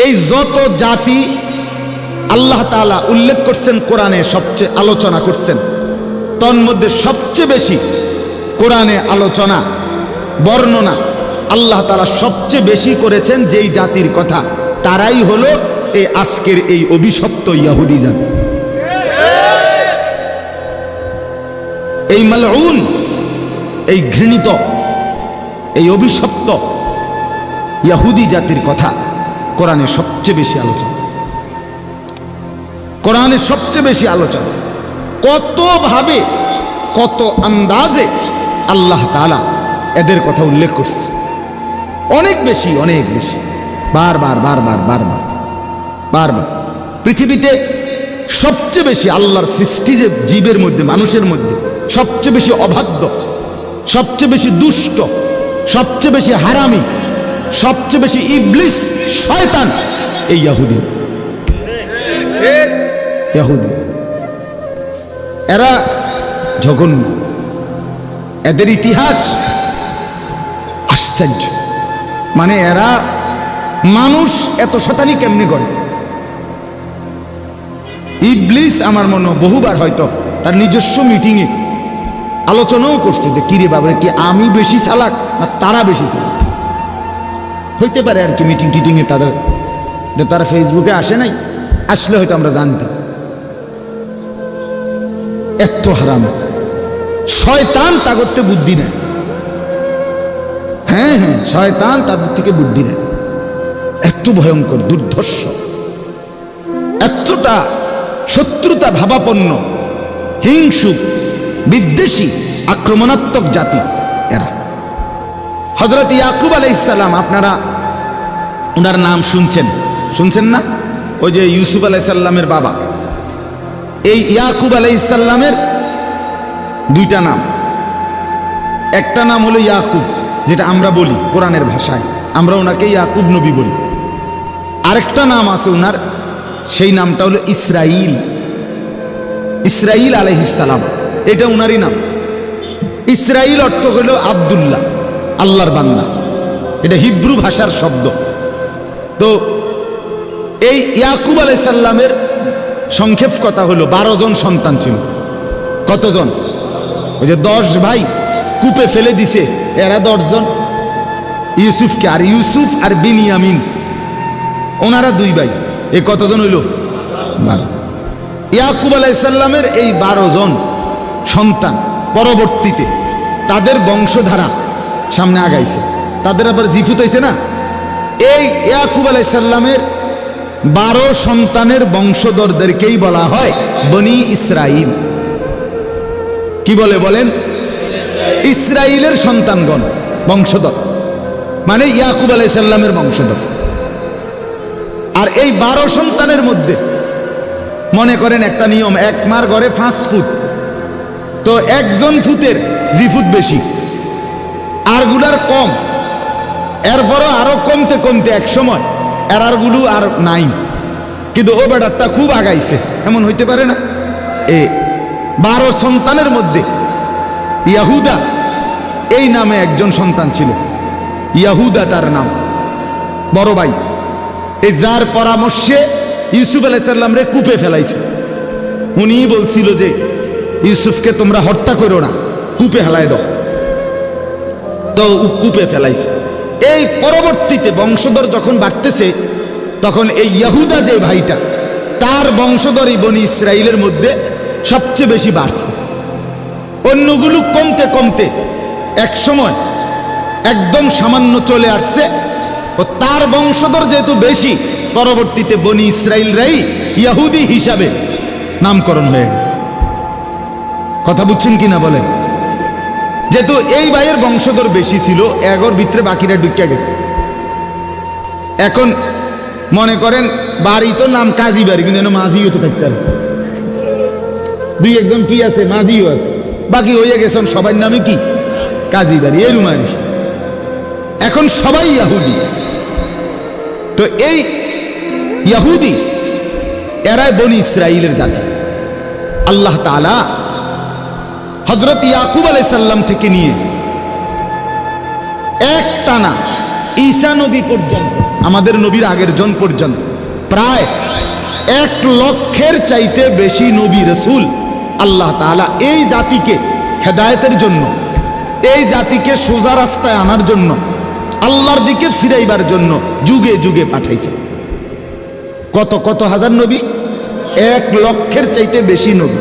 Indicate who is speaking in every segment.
Speaker 1: এই যত জাতি আল্লাহ তাআলা উল্লেখ করছেন কোরআনে, সবচেয়ে আলোচনা করছেন, তন্মধ্যে সবচেয়ে বেশি কোরআনে আলোচনা বর্ণনা আল্লাহ তাআলা সবচেয়ে বেশি করেছেন যেই জাতির কথা, তারাই হলো এই আজকের এই অভিশপ্ত ইহুদি জাতি। এই মালউন, এই ঘৃণিত, এই অভিশপ্ত ইহুদি জাতির কথা কোরআনে সবচেয়ে বেশি আলোচনা, কোরআনে সবচেয়ে বেশি আলোচনা। কত ভাবে, কত আন্দাজে আল্লাহ তাআলা এদের কথা উল্লেখ করছে, অনেক বেশি, অনেক বেশি, বারবার বারবার বারবার বারবার। পৃথিবীতে সবচেয়ে বেশি আল্লাহর সৃষ্টি যে জীবের মধ্যে, মানুষের মধ্যে সবচেয়ে বেশি অবাধ্য, সবচেয়ে বেশি দুষ্ট, সবচেয়ে বেশি হারামি, সবচেয়ে বেশি ইবলিস, শয়তান এই ইহুদি। ইহুদি এরা জঘন্য, এদের ইতিহাস আশ্চর্য। মানে এরা মানুষ এত শয়তানি কেমনে করে? ইবলিস আমার মনে বহুবার হয়তো তার নিজস্ব মিটিংয়ে আলোচনাও করছে যে কিরে বাবা, কি আমি বেশি চালাক না তারা বেশি চালাক? হইতে পারে আর কি মিটিং টিটিংয়ে তাদের, যে তারা ফেসবুকে আসে নাই, আসলে হয়তো আমরা জানতাম। এত হারাম শয়তান, তা করতে বুদ্ধি নেয়। হ্যাঁ হ্যাঁ, শয়তান তাদের থেকে বুদ্ধি নেয়। এত ভয়ঙ্কর, দুর্ধর্ষ, এতটা শত্রুতা ভাবাপন্ন, হিংসুক, বিদ্বেষী, আক্রমণাত্মক জাতি এরা। হযরত ইয়াকুব আলাইহিস সালাম, আপনারা ওনার নাম শুনছেন না? ওই যে ইউসুফ আলাইহিস সালামের বাবা, এই ইয়াকুব আলাইহিস সালামের দুইটা নাম। একটা নাম হলো ইয়াকুব, যেটা আমরা বলি কোরআনের ভাষায়, আমরা ওনাকে ইয়াকুব নবী বলি। আরেকটা নাম আছে ওনার, সেই নামটা হলো ইসরাইল। ইসরাইল আলাইহিস সালাম, এটা ওনারই নাম। ইসরাইল অর্থ হলো আব্দুল্লাহ, আল্লাহর বান্দা। এটা হিব্রু ভাষার শব্দ। তো এই ইয়াকুব আলাইহিস সালামের সংক্ষেপ কথা হলো 12 জন সন্তান ছিল। কতজন? ওই যে 10 ভাই কূপে ফেলে দিছে, এরা 10 জন ইউসুফকে, আর ইউসুফ আর বিনিয়ামিন ওনারা 2 ভাই। এই কতজন হইল? 12। ইয়াকুব আলাইহিস সালামের এই 12 জন সন্তান পরবর্তীতে তাদের বংশধারা সামনে আগাইছে, তাদের আবার জিফুত হইছে না। এই ইয়াকুব আলাইহিস সালামের 12 সন্তানের বংশধরদেরকেই বলা হয় বনি ইসরাইল। কি বলে বলেন? ইসরাইলের সন্তানগণ, বংশধর, মানে ইয়াকুব আলাইহিস সালামের বংশধর। আর এই 12 সন্তানের মধ্যে মনে করেন একটা নিয়ম, এক মার ঘরে 5 ফুট, তো একজন ফুতের জিফুত বেশি, আর গুলার কম। এরপরও আরো কমতে কমতে এক সময় এরারগুলো আর নাই, কিন্তু ও বেটারটা খুব আগাইছে, এমন হইতে পারে না? 12 সন্তানের মধ্যে ইয়াহুদা এই নামে একজন সন্তান ছিল। ইয়াহুদা তার নাম, বড় ভাই। এই যার পরামর্শে ইউসুফ আলাইহিস সালাম রে কূপে ফেলাইছে। উনি বলছিল যে ইউসুফকে তোমরা হত্যা করো না, কূপে ফেলাই দাও। তো কূপে ফেলাইছে। এই পরবর্তীতে বংশধর যখন বাড়তেছে, তখন এই ইয়াহুদা যে ভাইটা, তার বংশধরই বনি ইসরাইলের মধ্যে সবচেয়ে বেশি বাড়ছে। অন্যগুলো কমতে কমতে এক সময় একদম সামান্য চলে আসছে। ও তার বংশধর যেহেতু বেশি, পরবর্তীতে বনি ইসরাইলরাই ইহুদি হিসাবে নামকরণ হয়ে গেছে। কথা বুঝছেন কিনা বলেন? যেহেতু এই ভাইয়ের বংশধর বেশি ছিল, এগোর ভিতরে বাকিরা ঢুকে গেছে। এখন মনে করেন বাড়ি তো নাম কাজী বাড়ি, কিন্তু মাঝিও তো থাকতে পারে, 2-1 জন কি আছে, মাঝিও আছে, বাকি হয়ে গেছেন সবার নামে কি কাজী বাড়ি, এরকম আর। এখন সবাই ইহুদি। তো এই ইহুদি এরাই বনি ইসরাইলের জাতি। আল্লাহ তাআলা হযরত ইয়াকুব আলাইহিস সালাম থেকে নিয়ে এক টানা ঈসা নবী পর্যন্ত আমাদের নবীর আগের জন পর্যন্ত প্রায় 1,00,000-এর চাইতে বেশি নবী রাসূল আল্লাহ তাআলা এই জাতিকে হেদায়েতের জন্য, এই জাতিকে সোজা রাস্তায় আনার জন্য, আল্লাহর দিকে ফিরাইবার জন্য যুগে যুগে পাঠাইছে। কত কত হাজার নবী, 1,00,000-এর চাইতে বেশি নবী।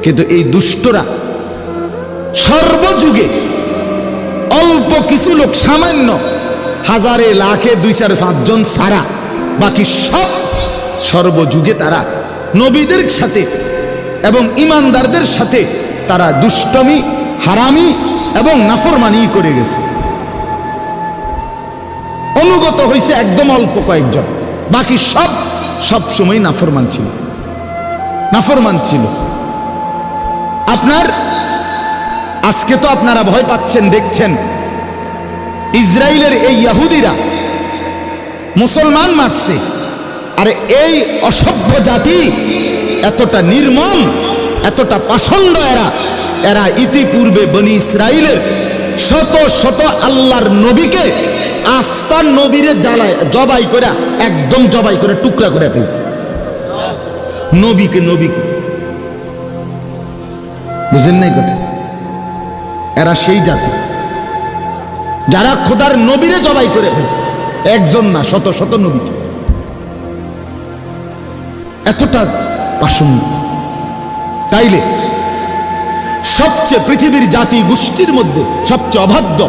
Speaker 1: কিন্তু এই দুষ্টরা সর্বযুগে অল্প কিছু লোক, সামান্য হাজারে লাখে 2-4-5 জন ছাড়া বাকি সব সর্বযুগে তারা নবীদের সাথে এবং ইমানদারদের সাথে তারা দুষ্টমি, হারামি এবং নাফরমানি করে গেছে। অনুগত হয়েছে একদম অল্প কয়েকজন, বাকি সব সময় নাফরমান ছিল, নাফরমান ছিল। আপনার আজকে তো আপনারা ভয় পাচ্ছেন, দেখছেন ইসরায়েলের এই ইহুদিরা মুসলমান মারছে। আরে এই অসভ্য জাতি এতটা নির্মম, এতটা পাষণ্ড, এরা ইতিপূর্বে বনি ইসরায়েলের শত শত আল্লাহর নবীকে, আস্তার নবীরে জ্বালায় জবাই করে, একদম জবাই করে টুকরা করে ফেলছে। নবীকে বুঝেন নাই কথা? এরা সেই জাতি যারা খোদার নবীরে জবাই করে ফেলছে, একজন না, শত শত নবীকে। এতটা পাষণ্ড। তাইলে সবচেয়ে পৃথিবীর জাতি গোষ্ঠীর মধ্যে সবচেয়ে অবাধ্য,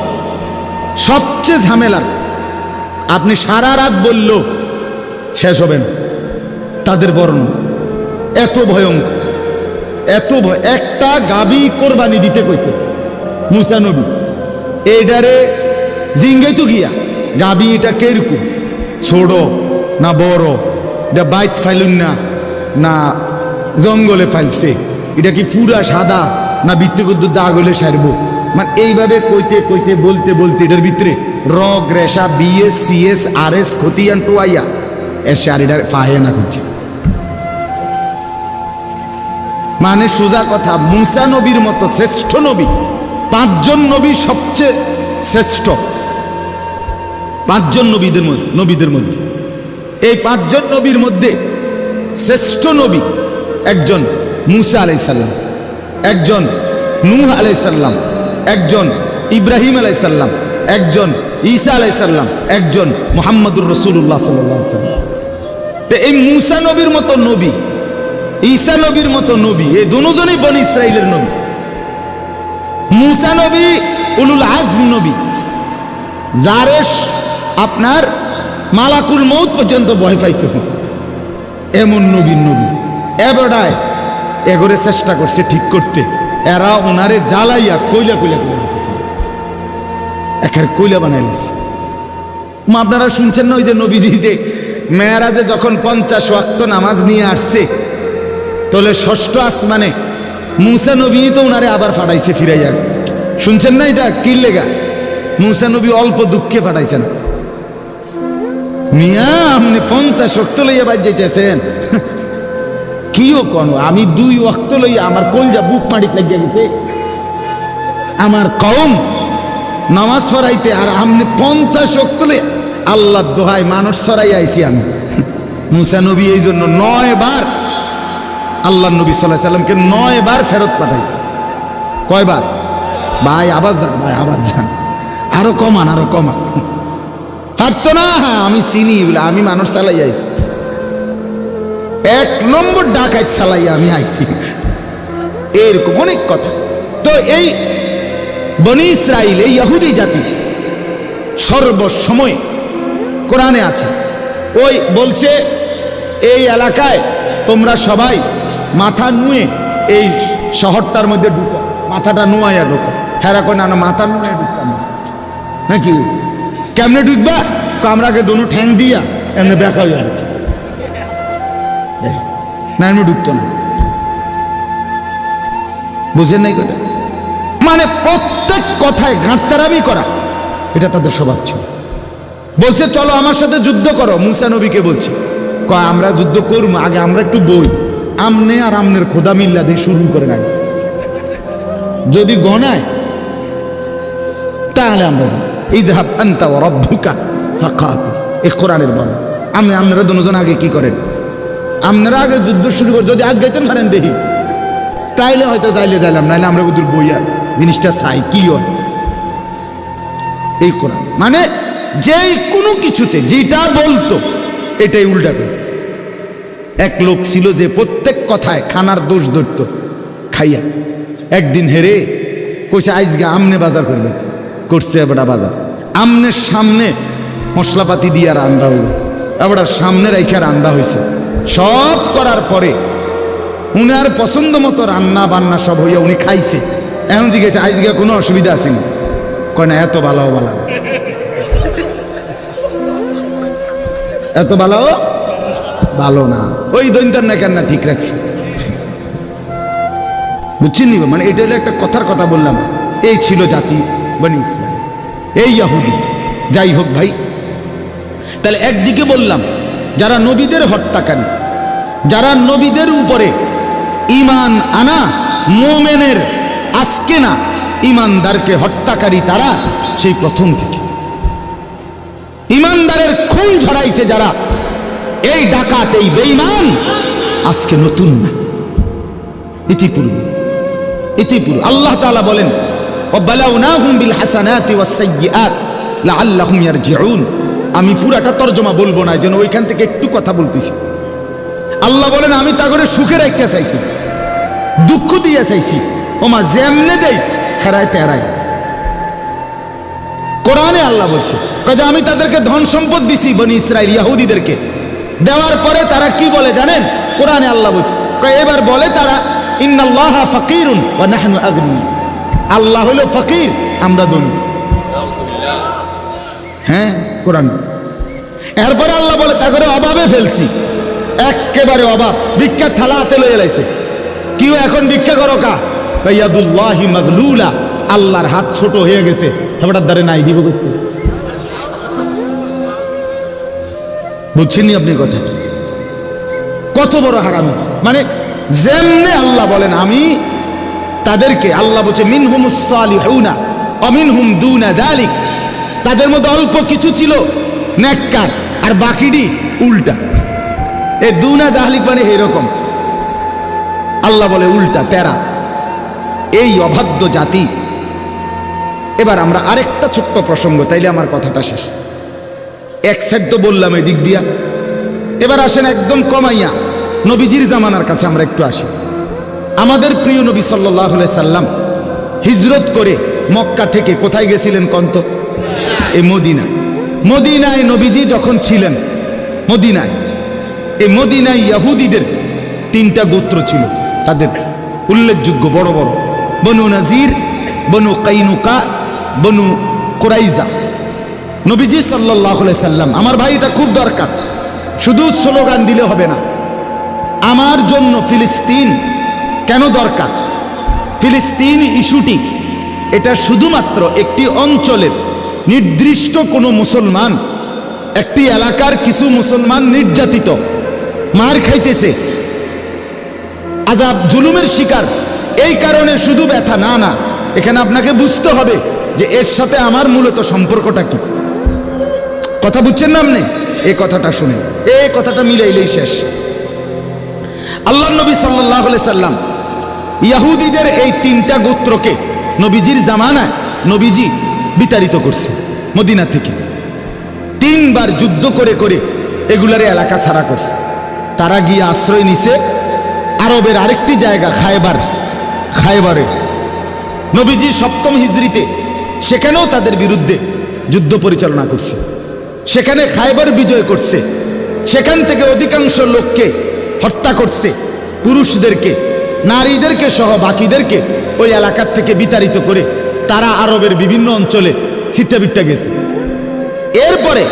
Speaker 1: সবচেয়ে ঝামেলার, আপনি সারা রাত বলল শেষ হবেন তাদের বর্ণনা। এত ভয়ঙ্কর, এত ভয়। একটা গাবি কোরবানি দিতে কইছে মুসা নবী, এইটারে জিঙ্গাই তো গিয়া গাবি এটা কেরকম, ছোট না বড়, এটা বাইত ফাইলুন না জঙ্গলে ফাইলছে, এটা কি পুরা সাদা না বিত্তকুদ্দু দাগ হলে সারব, মানে এইভাবে কইতে কইতে বলতে বলতে এটার ভিতরে রগ রেশা বিএস সিএস আর এস খতিয়ান টোয়াইয়া এসে আর এটা ফাহে না করছে। মানে সোজা কথা, মুসা নবীর মতো শ্রেষ্ঠ নবী, 5 জন নবী সবচেয়ে শ্রেষ্ঠ, 5 জন নবীদের মধ্যে এই 5 জন নবীর মধ্যে শ্রেষ্ঠ নবী একজন মুসা আলাইহিস সালাম, একজন নূহ আলাইহিস সালাম, একজন ইব্রাহিম আলাইহিস সালাম, একজন ঈসা আলাইহিস সালাম, একজন মুহাম্মদুর রাসূলুল্লাহ সাল্লাল্লাহু আলাইহি ওয়াসাল্লাম। এই মুসা নবীর মতো নবী, ঈসা নবীর মতো নবী, এই দুজনই বনি ইসরাইলের নবী। মুসা নবী উলুল আজম নবী, যারে আপনার মালাকুল মউত পর্যন্ত ভয় পাইত, এমন নবীর নবী। এবারে এগরে চেষ্টা করছে ঠিক করতে, এরা ওনারে জ্বালাইয়া কইলা একের কইলা বানাইছে। আপনারা শুনছেন না ওই যে নবীজি যে মেরাজে যখন 50 ওয়াক্ত নামাজ নিয়ে আসছে, তাহলে 6ষ্ঠ আসমানে মুসা নবী তো ওনারে আবার ফাটাইছে ফিরাইয়া। শুনছেন না এটা কি লেগা? মুসা নবী অল্প দুঃখে ফাটাইছেন। মিয়া আপনি 50 ওয়াক্ত লইয়া বাদ যাইতেছেন, কিও কোন আমি 2 ওয়াক্ত লইয়া আমার কলজা বুক মাটিতে লাগিয়া গেছে, আমার কওম নামাজ পড়াইতে, আর আপনি 50 ওয়াক্ত লইয়া। আল্লাহ দোহাই, মানুষ ছড়াই আইছি আমি। মুসা নবী এই জন্য 9 বার আল্লাহ নবী সাল্লাল্লাহু আলাইহি সাল্লামকে 9 বার ফেরত পাঠাইছে। কয়বার? ভাই আবার যান, ভাই আবার যান, আরো কমান, আরো কমান। পারতো না? হ্যাঁ আমি চিনি, আমি মানুষ চালাই আইছি, 1 নম্বর ডাকাত চালাইয়া আমি আইছি, এরকম অনেক কথা। তো এই বনি ইসরাইল, এই ইহুদি জাতি সর্বসময় কোরআনে আছে, ওই বলছে এই এলাকায় তোমরা সবাই মাথা নুয়ে এই শহরটার মধ্যে ঢুকো, মাথাটা নুয়াইয়া ঢুকো। হেরা কই না না, মাথা নুয়ে ঢুকতাম নাকি? কেমনে ঢুকবা? আমরাকে দোনো ঠ্যাং দিয়া এমনি ব্যাখ্যা হইয়া না, এমনি ঢুকতো না। বুঝেন নাই কথা? মানে প্রত্যেক কথায় ঘাটতারামি করা, এটা তাদের স্বভাব ছিল। বলছে চলো আমার সাথে যুদ্ধ করো, মুসা নবীকে বলছে, কয় আমরা যুদ্ধ করবো, আগে আমরা একটু বই, আমনে আর আমনের খোদা মিল্লা দিয়ে শুরু করে না, যদি গনায় তাহলে আমরা ইযহাব আনতা ওয়া রাব্বুকা ফাকাতিল, এই কোরআনের বল। আপনারা দুজন আগে কি করেন? আপনারা আগে যুদ্ধ শুরু করে যদি আগে গাইতেন পারেন দেখি, তাইলে হয়তো যাইলাম, নাইলে আমরা বুধুর বইয়া জিনিসটা চাই কি হয়। এই কোরআন মানে যেই কোনো কিছুতে যেটা বলতো এটাই উল্টা করত। এক লোক ছিল যে প্রত্যেক কথায় খানার দোষ ধরত, খাইয়া একদিন হেরে কইছে আজকে আমনে বাজার করবে, করছে এবার বাজার আমনের সামনে মশলাপাতি দিয়ে রান্দা হইল, এবার সামনে রেখে রান্দা হয়েছে। সব করার পরে উনার পছন্দ মতো রান্না বান্না সব হইয়া উনি খাইছে। এখন জিজ্ঞেস আজকে কোনো অসুবিধা আছে না? কয় না, এত ভালো ভালো, এত ভালো ভালো না, ওই দৈন্তার না কেন ঠিক রাখছে। বুঝছেন নি? মানে এটা হলো একটা কথার কথা বললাম। এই ছিল জাতি বনি ইসরাইল, এই ইহুদি। যাই হোক ভাই, তাহলে একদিকে বললাম যারা নবীদের হত্যাকারী, যারা নবীদের উপরে ঈমান আনা মুমিনের আজকে না ঈমানদারকে হত্যাকারী, তারা সেই প্রথম থেকে ঈমানদারের খুন ঝরাইছে যারা, এই ডাকাত এই বেঈমান আজকে নতুন না, ইতিপূর্বে। আল্লাহ তাআলা বলেন ওয়াবালাউনাহুম বিল হাসানাতি ওয়াস সাইয়্যাত লাআল্লাহুম ইয়ারজিউন। আমি পুরাটা তরজমা বলবো না, যেন ওইখান থেকে একটু কথা বলতেছি। আল্লাহ বলেন আমি তাগরে সুখে রাখতে চাইছি, দুঃখ দিয়ে চাইছি, ওমা যেমনে দেই হেরায় তেরাই। কোরআনে আল্লাহ বলছে যে আমি তাদেরকে ধন সম্পদ দিছি বনি ইসরাইল ইহুদিদেরকে, দেওয়ার পরে তারা কি বলে জানেন? কোরআনে আল্লাহ বলছে এবার বলে তারা ইন্নাল্লাহা ফাকিরুন ওয়া নাহনু আগনিয়া, আল্লাহ হলো ফকির, আমরা ধনী। হ্যাঁ, কোরআন। এরপরে আল্লাহ বলে তাকে অভাবে ফেলছি, একেবারে অভাব, ভিক্ষার থালা হাতে লয়ে লাইছে। কেউ এখন ভিক্ষা করো কা? ইয়াদুল্লাহি মাগলুলা, আল্লাহর হাত ছোট হয়ে গেছে, হেবটার দ্বারে নাই দিব করতে। বুঝছেননি আপনি কথা? কত বড় হারামি! মানে যেমনে আল্লাহ বলেন আমি তাদেরকে, আল্লাহ বলছে মিনহুমুস সালিহুনা ওয়া মিনহুম দুনা যালিক, তাদের মধ্যে অল্প কিছু ছিল নেককার আর বাকিটি উল্টা। এই দুনা জাহলিক মানে এরকম, আল্লাহ বলে উল্টা তেরা, এই অবাধ্য জাতি। এবার আমরা আরেকটা ছোট্ট প্রসঙ্গ, তাইলে আমার কথাটা শেষ। এক সাইড তো বললাম এই দিক দিয়া, এবার আসেন একদম কমাইয়া নবীজির জামানার কাছে আমরা একটু আসি। আমাদের প্রিয় নবী সাল্লাল্লাহু আলাইহি সাল্লাম হিজরত করে মক্কা থেকে কোথায় গেছিলেন কন্ত? এই মদিনায়। মদিনায় নবীজি যখন ছিলেন মদিনায়, এই মদিনায় ইহুদিদের 3টা গোত্র ছিল, তাদের উল্লেখযোগ্য বড় বড়, বনু নাজির, বনু কাইনুকা, বনু কুরাইজা। নবীজি সাল্লাল্লাহু আলাইহি সাল্লাম, আমার ভাই এটা খুব দরকার, শুধু স্লোগান দিলে হবে না। আমার জন্য ফিলিস্তিন কেন দরকার? ফিলিস্তিন ইস্যুটি এটা শুধুমাত্র একটি অঞ্চলের নির্দিষ্ট কোনো মুসলমান, একটি এলাকার কিছু মুসলমান নির্যাতিত, মার খাইতেছে, আযাব জুলুমের শিকার, এই কারণে শুধু ব্যথা না, না, এখানে আপনাকে বুঝতে হবে যে এর সাথে আমার মূলত সম্পর্কটা কি। কথা বুঝছেন না আপনি? এই কথাটা শুনে, এই কথাটা মিলাইলেই শেষ। আল্লাহ নবী সাল্লাল্লাহু আলাইহি সাল্লাম ইহুদিদের এই 3টা গোত্রকে নবীজির জামানায় নবীজি বিতাড়িত করছে মদিনা থেকে। 3 বার যুদ্ধ করে করে এগুলার এলাকা ছাড়া করছে। তারা গিয়ে আশ্রয় নিছে আরবের আরেকটি জায়গা খায়বারে। নবীজি 7ম হিজরিতে সেখানেও তাদের বিরুদ্ধে যুদ্ধ পরিচালনা করছে, সেখানে খায়বার বিজয় করছে, সেখান থেকে অধিকাংশ লোককে হত্যা করছে, পুরুষদেরকে, নারীদেরকে সহ বাকিদেরকে ওই এলাকার থেকে বিতাড়িত করে তারা আরবের বিভিন্ন অঞ্চলে ছিট্টাবিট্টা গেছে। এরপরে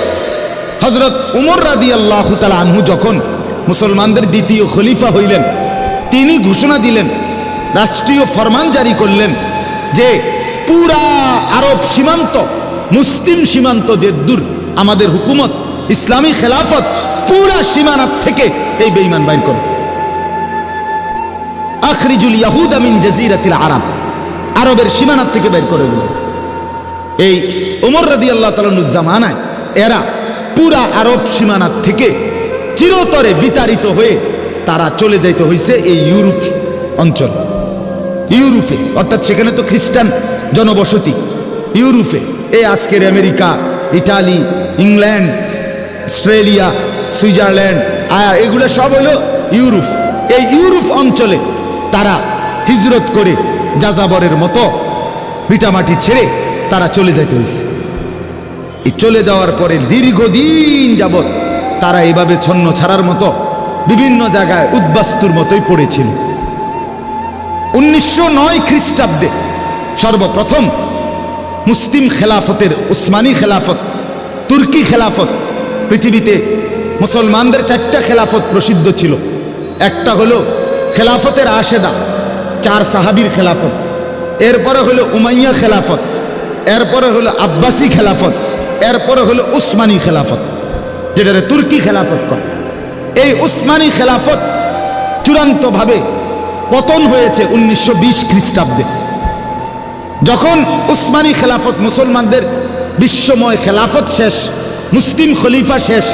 Speaker 1: হযরত উমর রাদিয়াল্লাহু তাআলা আনহু যখন মুসলমানদের 2য় খলিফা হইলেন, তিনি ঘোষণা দিলেন, রাষ্ট্রীয় ফরমান জারি করলেন যে পুরা আরব সীমান্ত, মুসলিম সীমান্ত যে দূর আমাদের হুকুমত, ইসলামী খেলাফত, পুরা সীমানার থেকে এই বেঈমান বাইর করো। আখরিজুল ইয়াহুদা মিন জাজিরাতিল আরব, আরবের সীমানার থেকে বের করে দিল। এই ওমর রাদিয়াল্লাহু তাআলার জামানায় এরা পুরা আরব সীমানার থেকে চিরতরে বিতাড়িত হয়ে তারা চলে যাইতে হয়েছে এই ইউরোপ অঞ্চল, ইউরোপে, অর্থাৎ সেখানে তো খ্রিস্টান জনবসতি। ইউরোপে এই আজকের America, Italy, England, Australia, Switzerland, এগুলো সব হলো ইউরোপ। এই ইউরোপ অঞ্চলে তারা হিজরত করে যাযাবরের মতো ভিটামাটি ছেড়ে তারা চলে যাইতে হয়েছে। এই চলে যাওয়ার পরে দীর্ঘদিন যাবৎ তারা এভাবে ছন্ন ছাড়ার মতো বিভিন্ন জায়গায় উদ্বাস্তুর মতোই পড়েছিল। 1909 খ্রিস্টাব্দে সর্বপ্রথম মুসলিম খেলাফতের, উসমানী খেলাফত, তুর্কি খেলাফত, পৃথিবীতে মুসলমানদের 4টা খেলাফত প্রসিদ্ধ ছিল। একটা হলো খেলাফতের রাশেদা, 4 সাহাবীর খেলাফত, এরপরে হলো উমাইয়া খেলাফত, এরপরে হলো আব্বাসী খেলাফত, এরপরে হলো উসমানী খেলাফত, যেটারে তুর্কি খেলাফত কয়। এই উসমানী খেলাফত চূড়ান্তভাবে পতন হয়েছে 1920 খ্রিস্টাব্দে। যখন উসমানী খেলাফত, মুসলমানদের বিশ্বময় খেলাফত শেষ, মুসলিম খলিফা শেষ,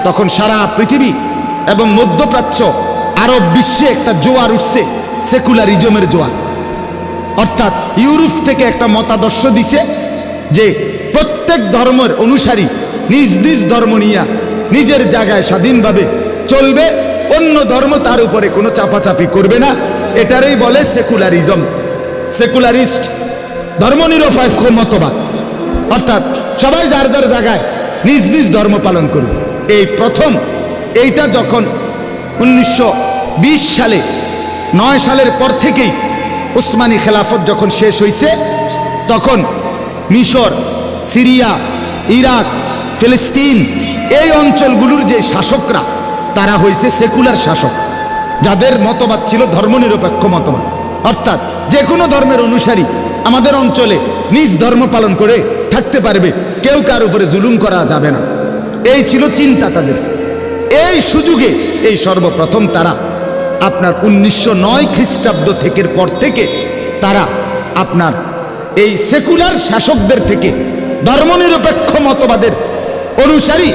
Speaker 1: তখন সারা পৃথিবী এবং মধ্যপ্রাচ্য, আরব বিশ্বে একটা জোয়ার উঠছে, সেকুলারিজমের জোয়ার। অর্থাৎ ইউরোপ থেকে একটা মতাদর্শ দিছে যে প্রত্যেক ধর্মের অনুসারী নিজ নিজ ধর্ম নিয়ে নিজের জায়গায় স্বাধীনভাবে চলবে, অন্য ধর্ম তার উপরে কোনো চাপাচাপি করবে না। এটারই বলে সেকুলারিজম, সেকুলারিস্ট, ধর্মনিরপেক্ষ মতবাদ। অর্থাৎ সবাই যার যার জায়গায় নিজ নিজ ধর্ম পালন করবে। এই প্রথম এইটা যখন 1920 সালে, 9 সালের পর থেকেই উসমানী খেলাফত যখন শেষ হয়েছে, তখন মিশর, সিরিয়া, ইরাক, ফিলিস্তিন, এই অঞ্চলগুলোর যে শাসকরা তারা হয়েছে সেকুলার শাসক, যাদের মতবাদ ছিল ধর্মনিরপেক্ষ মতবাদ। অর্থাৎ যে কোনো ধর্মের অনুসারী আমাদের অঞ্চলে নিজ ধর্ম পালন করে থাকতে পারবে, কেউ কার উপরে জুলুম করা যাবে না, এই ছিল চিন্তা তাদের। এই সুযোগে এই সর্বপ্রথম তারা আপনার 1909 খ্রিস্টাব্দ থেকের পর থেকে তারা আপনার এই সেকুলার শাসকদের থেকে, ধর্মনিরপেক্ষ মতবাদের অনুসারী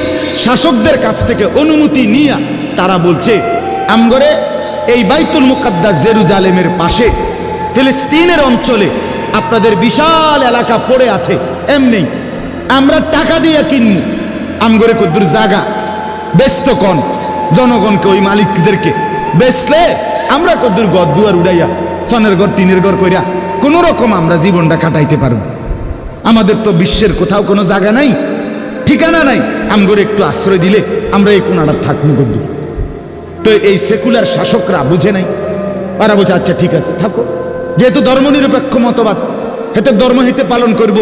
Speaker 1: শাসকদের কাছ থেকে অনুমতি নিয়ে তারা বলছে, আমগরে এই বাইতুল মুকাদ্দাস জেরুজালেমের পাশে ফিলিস্তিনের অঞ্চলে আপনাদের বিশাল এলাকা পড়ে আছে, এমনি আমরা টাকা দিয়ে কিনবো, আমগরে কদ্দুর জায়গা বেচত কন, জনগণকে, ওই মালিকদেরকে বেচলে আমরা কদ্দুর ঘর দুয়ার উড়াইয়া, সনের ঘর, টিনের ঘর কইরা কোন রকম আমরা জীবনটা কাটাইতে পারবো। আমাদের তো বিশ্বের কোথাও কোনো জায়গা নাই, ঠিকানা নাই, আমগরে একটু আশ্রয় দিলে আমরা এই কোনাটা থাকবো কদ্দুর। তো এই সেকুলার শাসকরা বুঝে নাই, ওরা বলছে আচ্ছা ঠিক আছে থাকো, যেহেতু ধর্মনিরপেক্ষ মতবাদ, হেতে ধর্ম হিতে পালন করব।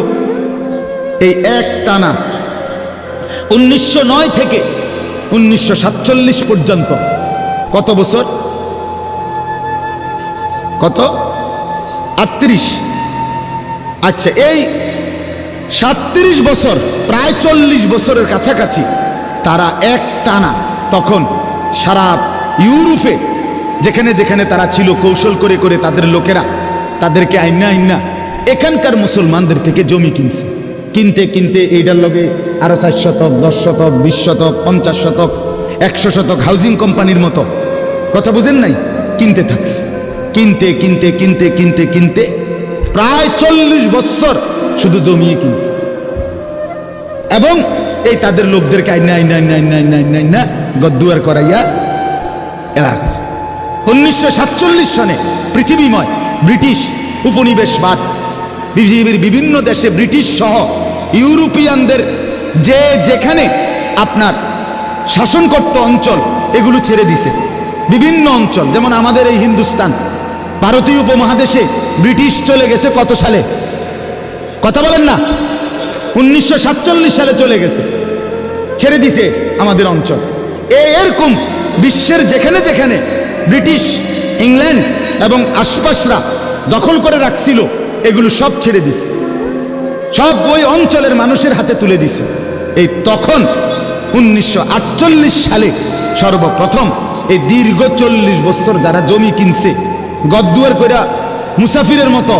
Speaker 1: এই এক টানা 1909 থেকে 1947 পর্যন্ত কত বছর? কত? 38। আচ্ছা, এই 37 বছর, প্রায় 40 বছরের কাছাকাছি তারা এক টানা তখন সারা ইউরোপে যেখানে যেখানে তারা ছিল, কৌশল করে করে তাদের লোকেরা তাদেরকে আইনা এখানকার মুসলমানদের থেকে জমি কিনছে। কিনতে কিনতে এইটার লগে আরো 4 শতক, 10 শতক, 20 শতক, 50 শতক, 100 শতক হাউজিং কোম্পানির মতো, কথা বুঝেন নাই, কিনতে থাকছে। কিনতে কিনতে কিনতে কিনতে কিনতে প্রায় 40 বছর শুধু জমিয়ে কিনছে, এবং এই তাদের লোকদেরকে আইনা গদ্দুয়ার করাইয়া এরা গেছে। 1947 সনে পৃথিবীময় ব্রিটিশ উপনিবেশবাদ, পৃথিবীর বিভিন্ন দেশে ব্রিটিশ সহ ইউরোপিয়ানদের যে যেখানে আপনার শাসন করত অঞ্চল, এগুলো ছেড়ে দিছে। বিভিন্ন অঞ্চল, যেমন আমাদের এই হিন্দুস্তান, ভারতীয় উপমহাদেশে ব্রিটিশ চলে গেছে কত সালে? কথা বলেন না, 1947 সালে চলে গেছে, ছেড়ে দিছে আমাদের অঞ্চল। এরকম বিশ্বের যেখানে যেখানে ব্রিটিশ, ইংল্যান্ড এবং আশপাশরা দখল করে রাখছিল, এগুলো সব ছেড়ে দিছে, সব ওই অঞ্চলের মানুষের হাতে তুলে দিছে। এই তখন 1948 সালে সর্বপ্রথম এই দীর্ঘ 40 বছর যারা জমি কিনছে, গদ্দুয়ার কইরা মুসাফিরের মতো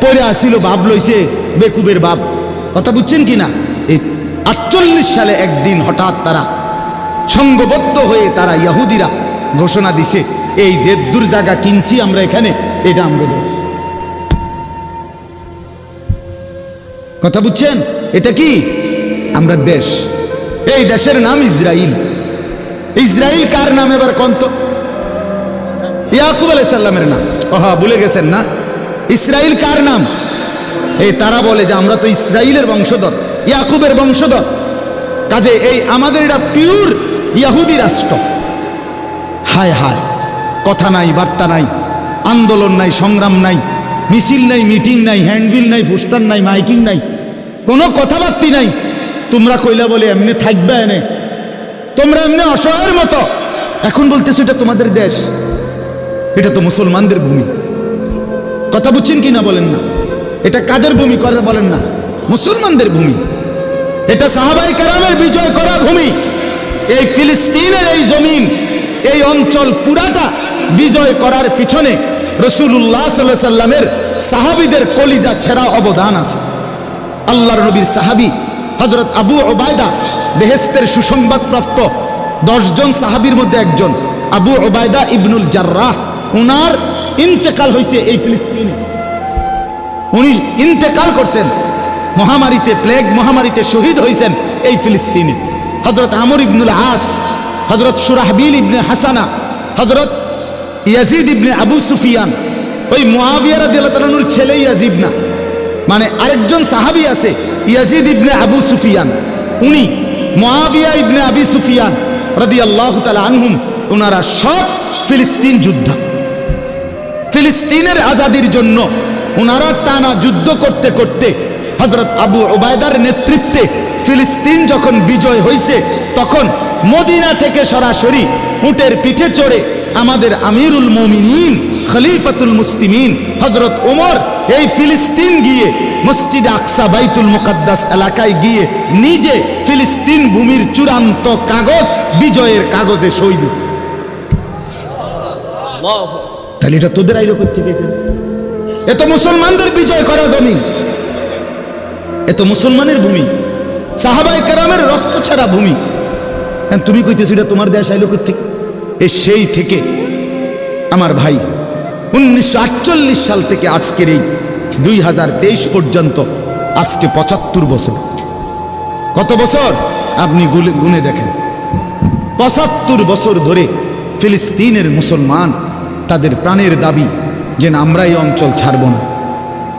Speaker 1: পড়ে আসিল, ভাব লইছে বেকুবের বাপ, কথা বুঝছেন কিনা? এই 48 সালে একদিন হঠাৎ তারা সংঘবদ্ধ হয়ে তারা ইহুদিরা ঘোষণা দিছে, এই যে দূর জায়গা কিনছি আমরা এখানে, এটা আমাদের দেশ। কথা বুঝছেন? এটা কি? আমরা দেশ। এই দেশের নাম ইসরাইল। ইসরাইল কার নাম এবার কন্ত? ইয়াকুব আলাইহিস সালামের নাম। ওহা, ভুলে গেছেন না? ইসরাইল কার নাম? এই তারা বলে যে আমরা তো ইসরাইলের বংশধর, ইয়াকুবের বংশধর, কাজে এই আমাদের এটা পিওর ইহুদি রাষ্ট্র। হায় হায়, কথা নাই, বার্তা নাই, আন্দোলন নাই, সংগ্রাম নাই, মিছিল নাই, মিটিং নাই, হ্যান্ডবিল নাই, পোস্টার নাই, মাইকিং নাই, কোনো কথাবার্তি নাই। তোমরা কইলা বলে এমনি থাকবে এনে, তোমরা এমনি অসহায়ের মতো। এখন বলতেছো এটা তোমাদের দেশ, এটা তো মুসলমানদের ভূমি। কথা বুঝছেন কি না বলেন না? এটা কাদের ভূমি কথা বলেন না? মুসলমানদের ভূমি। এটা সাহাবায়ে কেরামের বিজয় করা ভূমি। এই ফিলিস্তিনের এই জমিন, এই অঞ্চল পুরাটা বিজয় করার পিছনে রাসূলুল্লাহ সাল্লাল্লাহু আলাইহি সাল্লামের সাহাবীদের কলিজা ছেঁড়া অবদান আছে। আল্লাহর নবীর সাহাবী হযরত আবু উবায়দা, বেহেশতের সুসংবাদপ্রাপ্ত 10 জন সাহাবীর মধ্যে একজন আবু উবায়দা ইবনুল জাররাহ, উনার ইন্তেকাল হয়েছে এই ফিলিস্তিনে। উনি ইন্তেকাল করছেন মহামারীতে, প্লেগ মহামারীতে শহীদ হয়েছেন এই ফিলিস্তিনে। হযরত আমর ইবনুল আস, হযরত শুরাহবিল ইবনে হাসানা, হযরত ইয়াজিদ ইবনে আবু সুফিয়ান, ওই মুআবিয়া রাদিয়াল্লাহু তাআলার ছেলে ইয়াজিদ না, মানে আরেকজন সাহাবী আছে ইয়াজিদ ইবনে আবু সুফিয়ান, উনি মুআবিয়া ইবনে আবি সুফিয়ান রাদিয়াল্লাহু তাআলা আনহুম, ওনারা সব ফিলিস্তিন যোদ্ধা। ফিলিস্তিনের আজাদির জন্য ওনারা টানা যুদ্ধ করতে করতে হযরত আবু উবায়দার নেতৃত্বে ফিলিস্তিন যখন বিজয় হয়েছে, তখন মদিনা থেকে সরাসরি উটের পিঠে চড়ে আমাদের আমিরুল মুমিনিন খলিফাতুল মুসলিমিন হযরত ওমর এই ফিলিস্তিন গিয়ে মসজিদে আকসা বাইতুল মুকাদ্দাস এলাকায় গিয়ে নিজে ফিলিস্তিন ভূমির চূড়ান্ত কাগজ, বিজয়ের কাগজে সই দিয়েছে। তাহলে এটা তোদের আইলো কোথা থেকে? এত মুসলমানদের বিজয় করা জমি, এত মুসলমানের ভূমি, সাহাবায়ে কেরামের রক্ত ছাড়া ভূমি। তুমি কইতেছো এটা তোমার দেশ আইলো কোথা থেকে? এ সেই থেকে আমার ভাই 1948 সাল থেকে আজকের এই 2023 পর্যন্ত আজকে 75 বছর। কত বছর আপনি গুনে দেখেন? 75 বছর ধরে ফিলিস্তিনের মুসলমান তাদের প্রাণের দাবি যে না, আমরা এই অঞ্চল ছাড়ব না।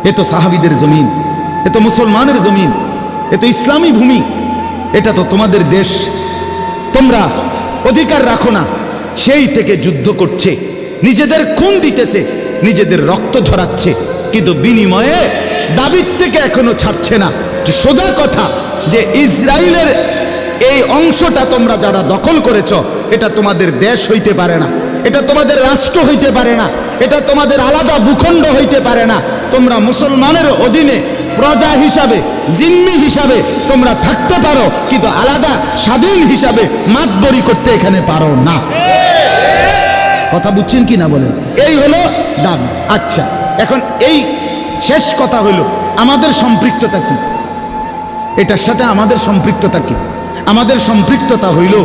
Speaker 1: এ তো সাহাবীদের জমিন, এ তো মুসলমানের জমিন, এ তো ইসলামী ভূমি, এটা তো তোমাদের দেশ, তোমরা অধিকার রাখো না। সেই থেকে যুদ্ধ করছে, নিজেদের খুন দিতেছে, নিজেদের রক্ত ঝরাচ্ছে, কিন্তু বিনিময়ে দাবির থেকে এখনো ছাড়ছে না। যে সোজা কথা যে ইসরায়েলের এই অংশটা তোমরা যারা দখল করেছ, এটা তোমাদের দেশ হইতে পারে না, এটা তোমাদের রাষ্ট্র হইতে পারে না, এটা তোমাদের আলাদা ভূখণ্ড হইতে পারে না। তোমরা মুসলমানের অধীনে প্রজা হিসাবে, জিম্মি হিসাবে তোমরা থাকতে পারো, কিন্তু আলাদা স্বাধীন হিসাবে মাতবরি করতে এখানে পারো না। কথা বুঝছেন কি না বলেন? এই হলো দাবি। আচ্ছা, এখন এই শেষ কথা হলো আমাদের সম্পৃক্ততা কি? এটার সাথে আমাদের সম্পৃক্ততা কি? আমাদের সম্পৃক্ততা হইল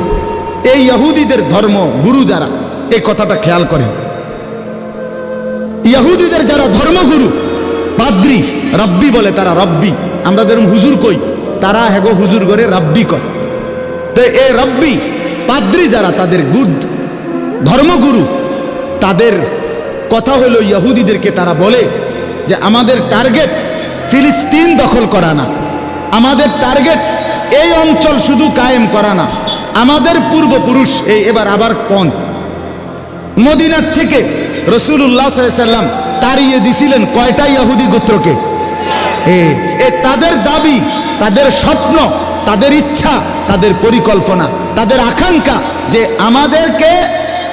Speaker 1: এই ইহুদিদের ধর্ম গুরু যারা, এই কথাটা খেয়াল করেন, ইহুদিদের যারা ধর্মগুরু, পাদ্রী, রব্বি বলে তারা, রব্বি, আমরা যেরকম হুজুর কই, তারা হেগো হুজুর করে রব্বি কয়। তো এই রব্বি পাদ্রী যারা, তাদের গুড ধর্মগুরু, তাদের কথা হলো ইহুদিদেরকে তারা বলে যে আমাদের টার্গেট ফিলিস্তিন দখল করা না, আমাদের টার্গেট এই অঞ্চল শুধু কায়েম করা না, আমাদের পূর্বপুরুষ এই এবার আবার কোন মদিনার থেকে রাসূলুল্লাহ সাল্লাল্লাহু আলাইহি সাল্লাম তাড়িয়ে দিছিলেন কয়টা ইহুদি গোত্রকে? তাদের দাবি, তাদের স্বপ্ন, তাদের ইচ্ছা, তাদের পরিকল্পনা, তাদের আকাঙ্ক্ষা যে আমাদেরকে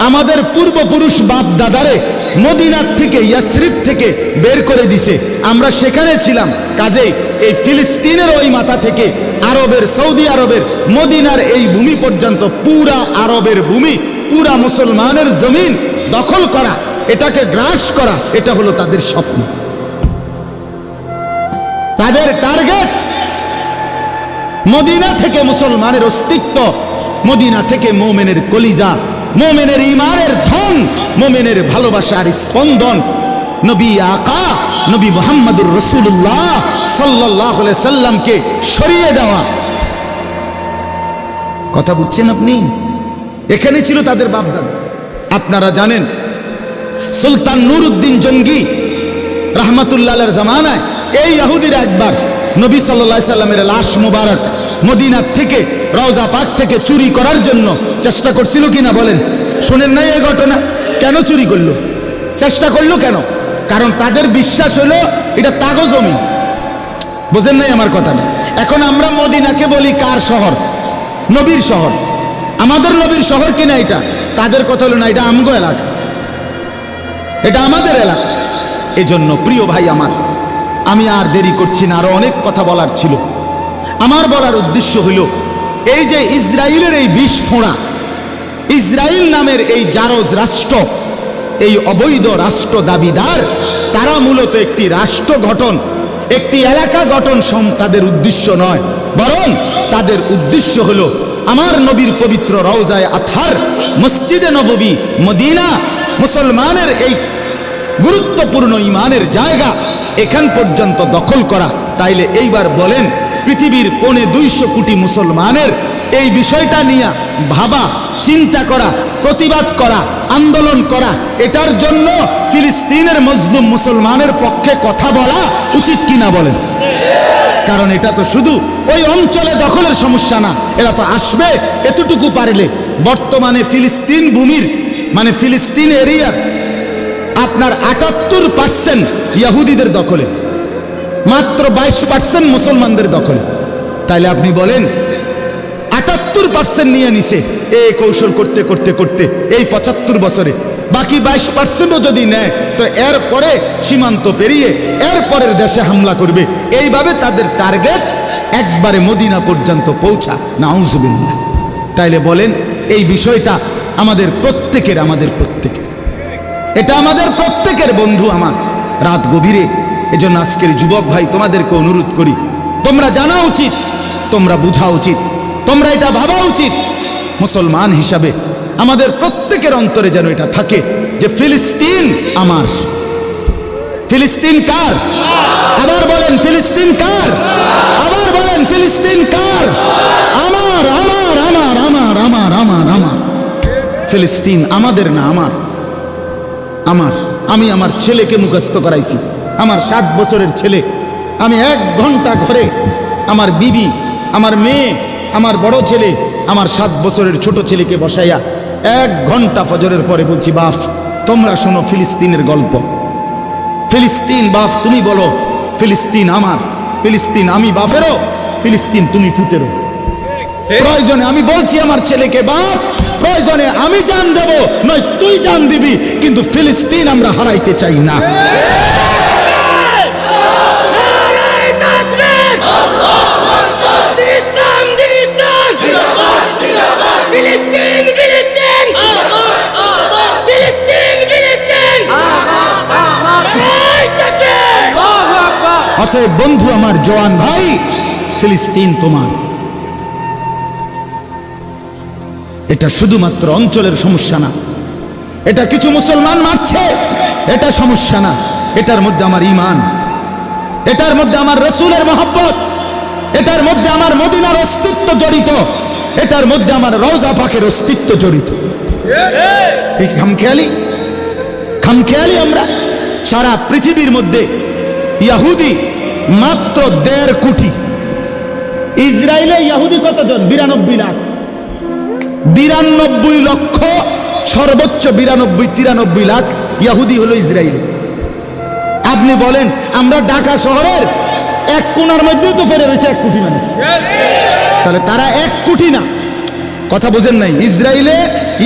Speaker 1: আমাদের পূর্বপুরুষ বাপ দাদারে মদিনার থেকে, ইয়াসরিব থেকে বের করে দিছে, আমরা সেখানে ছিলাম। কাজেই এই ফিলিস্তিনের ওই মাথা থেকে আরবের, সৌদি আরবের মদিনার এই ভূমি পর্যন্ত পুরা আরবের ভূমি, পুরা মুসলমানের জমিন দখল করা, এটাকে গ্রাস করা, এটা হলো তাদের স্বপ্ন, তাদের টার্গেট। মদিনা থেকে মুসলমানের অস্তিত্ব, মদিনা থেকে মোমেনের কলিজা, মোমেনের ইমানের ধন, মোমেনের ভালোবাসার স্পন্দন নবী আকা নবী মুহাম্মদুর রাসূলুল্লাহ সাল্লাল্লাহু আলাইহি সাল্লামকে সরিয়ে দেওয়া। কথা বুঝছেন আপনি? এখানে ছিল তাদের বাপদাদা। আপনারা জানেন সুলতান নুরউদ্দিন জঙ্গি রাহমাতুল্লাহর জামানায় এই ইহুদিরা একবার নবী সাল্লাল্লাহু আলাইহি সাল্লামের লাশ মুবারক মদিনা থেকে রওজা পাক থেকে চুরি করার জন্য চেষ্টা করছিল কিনা বলেন? শুনেন নাই এই ঘটনা? কেন চুরি করলো? চেষ্টা করলো কেন? কারণ তাদের বিশ্বাস হলো এটা তাগো জমি। বুঝেন নাই আমার কথাটা? এখন আমরা মদিনাকে বলি কার শহর? নবীর শহর। আমাদের নবীর শহর কিনা এটা? তাদের কথা হলো না, এটা আমগো এলাকা, এটা আমাদের এলাকা। এজন্য প্রিয় ভাই আমার, আমি আর দেরি করছি না, আরো অনেক কথা বলার ছিল। আমার বলার উদ্দেশ্য হইল এই যে ইসরায়েলের এই বিস্ফোড়া, ইসরায়েল নামের এই জারজ রাষ্ট্র, এই অবৈধ রাষ্ট্র দাবিদার, তারা মূলত একটি রাষ্ট্র গঠন, একটি এলাকা গঠন তাদের উদ্দেশ্য নয়, বরং তাদের উদ্দেশ্য হলো আমার নবীর পবিত্র রওজায়ে আতহার মসজিদে নববী মদিনা, মুসলমানের এই গুরুত্বপূর্ণ ইমানের জায়গা, এখান পর্যন্ত দখল করা। তাইলে এইবার বলেন, পৃথিবীর 250 কোটি মুসলমানের এই বিষয়টা নিয়ে ভাবা, চিন্তা করা, প্রতিবাদ করা, আন্দোলন করা, এটার জন্য ফিলিস্তিনের মজলুম মুসলমানের পক্ষে কথা বলা উচিত কিনা বলেন? কারণ এটা তো শুধু ওই অঞ্চলে দখলের সমস্যা না, এরা তো আসবে এতটুকু পারলে। বর্তমানে ফিলিস্তিন ভূমির মানে ফিলিস্তিন এরিয়ার আপনার 78% ইহুদিদের দখলে, মাত্র 22% মুসলমানদের দখলে। তাইলে আপনি বলেন 78% নিয়ে নিছে এই কৌশল করতে করতে করতে এই 75 বছরে, বাকি 22%ও যদি নেয় তো এরপরে সীমান্ত পেরিয়ে এরপরের দেশে হামলা করবে। এইভাবে তাদের টার্গেট একবারে মদিনা পর্যন্ত পৌঁছা। নাউজুবিল্লাহ। তাইলে বলেন এই বিষয়টা আমাদের প্রত্যেকের, এটা আমাদের প্রত্যেকের বন্ধু আমার। রাত গভীরে এজন্য আজকের যুবক ভাই তোমাদেরকে অনুরোধ করি, তোমরা জানা উচিত, তোমরা বুঝা উচিত, তোমরা এটা ভাবা উচিত, মুসলমান হিসাবে আমাদের প্রত্যেকের অন্তরে যেন এটা থাকে যে ফিলিস্তিন আমার। ফিলিস্তিন কার? আবার বলেন ফিলিস্তিন কার? আবার বলেন ফিলিস্তিন কার? আমার, আমার, আমার, আমার, আমার, আমার, আমার। ফিলিস্তিন আমাদের না, আমার, আমার। আমি আমার ছেলেকে মুখস্থ করাইছি, আমার 7 বছরের ছেলে। আমি 1 ঘন্টা ঘরে আমার বিবি, আমার মেয়ে, আমার বড় ছেলে, আমার 7 বছরের ছোট ছেলেকে বসাইয়া 1 ঘন্টা ফজরের পরে বলছি, বাপ তোমরা শোনো ফিলিস্তিনের গল্প। ফিলিস্তিন বাপ তুমি বলো, ফিলিস্তিন আমার, ফিলিস্তিন আমি বাপেরও, ফিলিস্তিন তুমি ফুতেরও। প্রয়োজনে আমি বলছি আমার ছেলেকে, বাপ প্রয়োজনে আমি জান দেব, নয় তুই জান দিবি, কিন্তু ফিলিস্তিন আমরা হারাইতে চাই না। অতএব বন্ধু আমার, জওয়ান ভাই, ফিলিস্তিন তোমার। এটা শুধুমাত্র অঞ্চলের সমস্যা না, এটা কিছু মুসলমান মারছে এটা সমস্যা না, এটার মধ্যে আমার ঈমান, এটার মধ্যে আমার রাসূলের মহব্বত, এটার মধ্যে আমার মদিনার অস্তিত্ব জড়িত, এটার মধ্যে আমার রওজা পাকের অস্তিত্ব জড়িত। এই খামখেয়ালি আমরা সারা পৃথিবীর মধ্যে ইহুদি মাত্র 1.5 কোটি। ইসরায়েলে ইহুদি কতজন? 92 লাখ। 92 লক্ষ, সর্বোচ্চ 92-93 লাখ ইহুদি হলো ইসরায়েল। আপনি বলেন আমরা ঢাকা শহরের 1 কোণার মধ্যেও তো ফেরে রয়েছে 1 কোটি মানুষ, তাহলে তারা 1 কোটি না? কথা বোঝেন নাই? ইসরায়েলে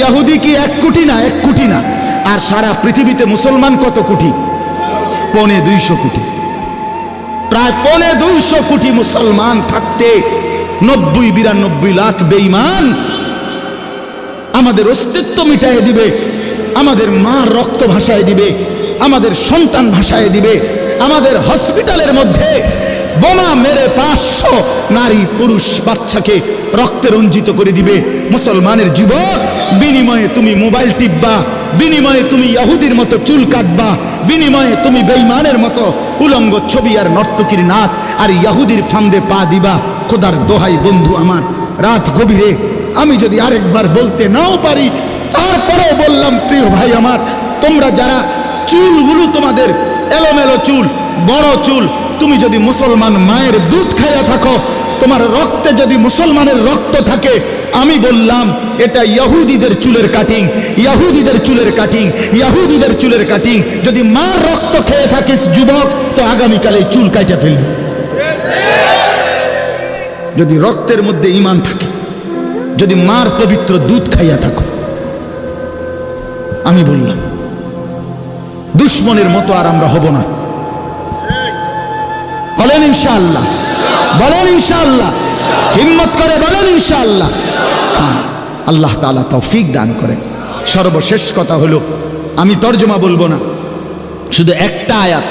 Speaker 1: ইহুদি কি 1 কোটি না? 1 কোটি না। আর সারা পৃথিবীতে মুসলমান কত কোটি? 250 কোটি। প্রায় 250 কোটি মুসলমান থাকতে 90-92 লাখ বেঈমান আমাদের অস্তিত্ব মিটাইয়ে দিবে, আমাদের মার রক্ত ভাসায় দিবে, আমাদের সন্তান ভাসায় দিবে, আমাদের হসপিটালের মধ্যে বোমা মেরে 500 নারী পুরুষ বাচ্চাকে রক্তে রঞ্জিত করে দিবে মুসলমানের যুবক। বিনিময়ে তুমি মোবাইল টিপবা, বিনিময়ে তুমি ইহুদির মতো চুল কাটবা, বিনিময়ে তুমি বেঈমানের মতো উলঙ্গ ছবি আর নর্তকীর নাচ আর ইহুদির ফান্দে পা দিবা। খোদার দোহাই বন্ধু আমার, রাত গভীরে আমি যদি আরেকবার বলতে নাও পারি, তারপরেও বললাম প্রিয় ভাই আমার, তোমরা যারা চুলগুলো তোমাদের এলোমেলো চুল, বড় চুল, তুমি যদি মুসলমান মায়ের দুধ খাইয়া থাকো, তোমার রক্তে যদি মুসলমানের রক্ত থাকে, আমি বললাম এটা ইহুদিদের চুলের কাটিং, ইহুদিদের চুলের কাটিং, ইহুদিদের চুলের কাটিং। যদি মার রক্ত খেয়ে থাকিস যুবক, তো আগামীকালে চুল কাটে ফেলবি। যদি রক্তের মধ্যে ঈমান থাকে, যদি মার পবিত্র দুধ খাইয়া থাকো, আমি বললাম দুশ্মনের মতো আর আমরা হব না। বলেন ইনশাআল্লাহ, বলেন ইনশাআল্লাহ, হিম্মত করে বলেন ইনশাআল্লাহ। আল্লাহ তাআলা তৌফিক দান করেন। সর্বশেষ কথা হলো, আমি তর্জমা বলবো না, শুধু একটা আয়াত,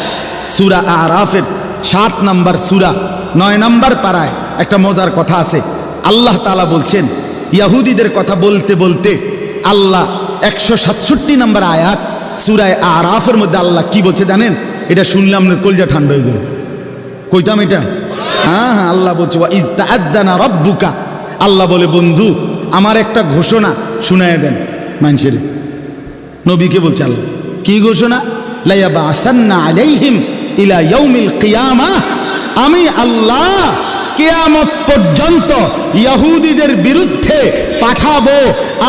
Speaker 1: সূরা আরাফের 7 নম্বর সূরা 9 নম্বর পারায় একটা মজার কথা আছে। আল্লাহ তাআলা বলছেন, ইহুদিদের কথা বলতে বলতে আল্লাহ 167 নম্বর আয়াত সূরা আরাফের মধ্যে আল্লাহ কি বলছে জানেন? এটা শুনলে আপনার কলজা ঠান্ডা হয়ে যাবে। কইতাম এটা? হ্যাঁ, আল্লাহ বলছে ওয়া ইজ তাআদ্দানা রাব্বুকা। আল্লাহ বলে, বন্ধু আমার একটা ঘোষণা শুনায় দেন মানুষের। নবীকে বলছে আল্লাহ, কি ঘোষণা? লা ইয়াবাসান্না আলাইহিম ইলা ইয়াউমিল কিয়ামাহ। আমি আল্লাহ কিয়ামত পর্যন্ত ইহুদিদের বিরুদ্ধে পাঠাবো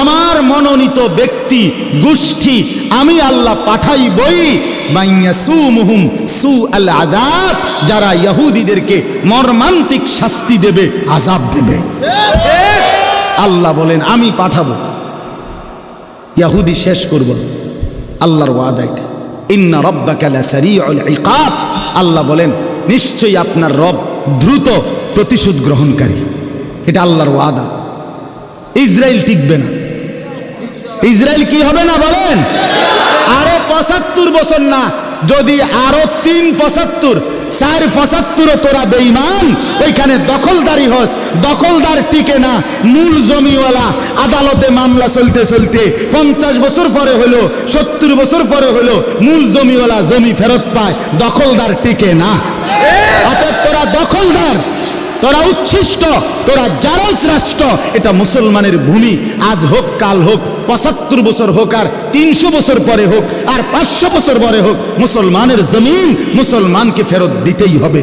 Speaker 1: আমার মনোনীত ব্যক্তি গোষ্ঠী, আমি আল্লাহ পাঠাইবই। মাইয়াসুমুহুম সুআল আযাব, যারা ইহুদিদেরকে মর্মান্তিক শাস্তি দেবে, আযাব দেবে। আল্লাহ বলেন আমি পাঠাবো, ইহুদি শেষ করব। আল্লাহর ওয়াদা এটা। ইন্না রাব্বাকা লাসারিউল ইকাব। আল্লাহ বলেন নিশ্চয়ই আপনার রব দ্রুত প্রতিশোধ গ্রহণকারী। এটা আল্লাহর ওয়াদা। ইসরায়েল টিকবে না। ইসরায়েল কি হবে না বলেন? আরো 75 বছর না, যদি আরো 375 475 তোরা বেঈমান, ওইখানে দখলদারি হস, দখলদার টিকে না। মূল জমিওয়ালা আদালতে মামলা চলতে চলতে 50 বছর পরে হলো, 70 বছর পরে হলো, মূল জমিওয়ালা জমি ফেরত পায়, দখলদার টিকে না। অতএব তোরা দখলদার, তোরা উচ্ছিষ্ট, তোরা জারজ রাষ্ট্র। এটা মুসলমানের ভূমি। আজ হোক, কাল হোক, 75 বছর হোক, আর 300 বছর পরে হোক, আর 500 বছর পরে হোক, মুসলমানের জমিন মুসলমানকে ফেরত দিতেই হবে।